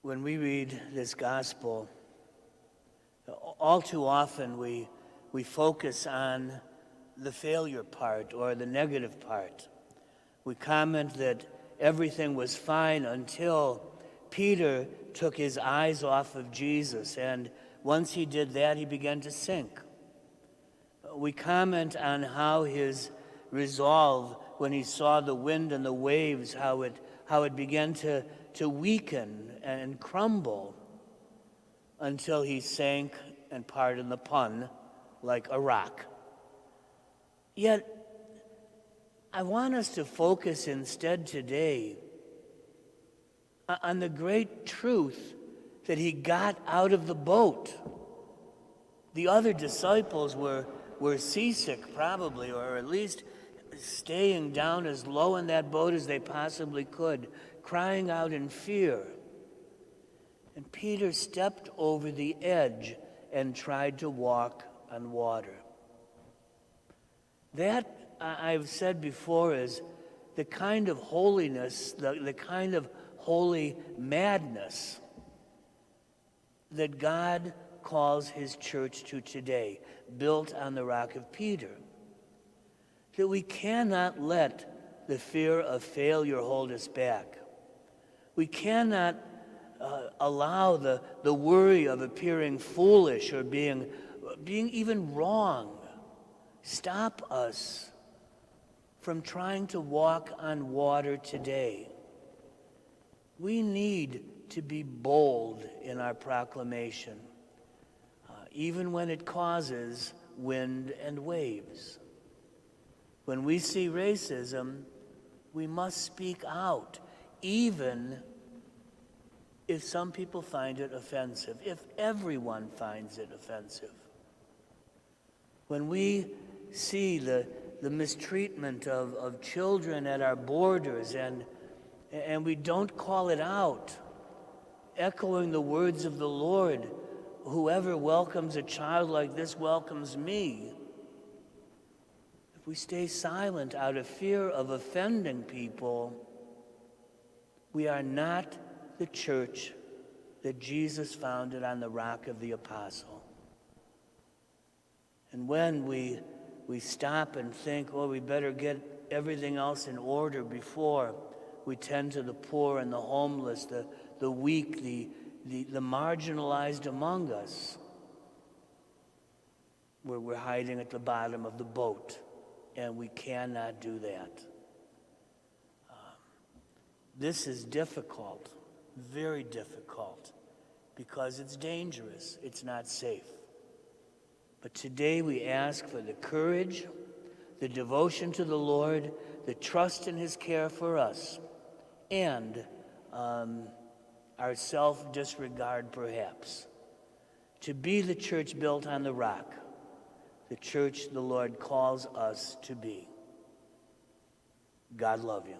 When we read this gospel, all too often we focus on the failure part or the negative part. We comment that everything was fine until Peter took his eyes off of Jesus, and once he did that, he began to sink. We comment on how his resolve, when he saw the wind and the waves, how it began to weaken and crumble until he sank, and pardon the pun, like a rock. Yet, I want us to focus instead today on the great truth that he got out of the boat. The other disciples were seasick probably, or at least staying down as low in that boat as they possibly could, crying out in fear. And Peter stepped over the edge and tried to walk on water. That, I've said before, is the kind of holiness, the kind of holy madness that God calls his church to today, built on the rock of Peter. That we cannot let the fear of failure hold us back. We cannot allow the worry of appearing foolish or being even wrong stop us from trying to walk on water today. We need to be bold in our proclamation, even when it causes wind and waves. When we see racism, we must speak out, even if some people find it offensive, if everyone finds it offensive. When we see the mistreatment of children at our borders and we don't call it out, echoing the words of the Lord, whoever welcomes a child like this welcomes me. If we stay silent out of fear of offending people, we are not the church that Jesus founded on the rock of the apostle. And when we stop and think, oh, we better get everything else in order before we tend to the poor and the homeless, the weak, the marginalized among us, we're hiding at the bottom of the boat, and we cannot do that. This is difficult, very difficult, because it's dangerous, it's not safe. But today we ask for the courage, the devotion to the Lord, the trust in his care for us, and our self-disregard perhaps, to be the church built on the rock, the church the Lord calls us to be. God love you.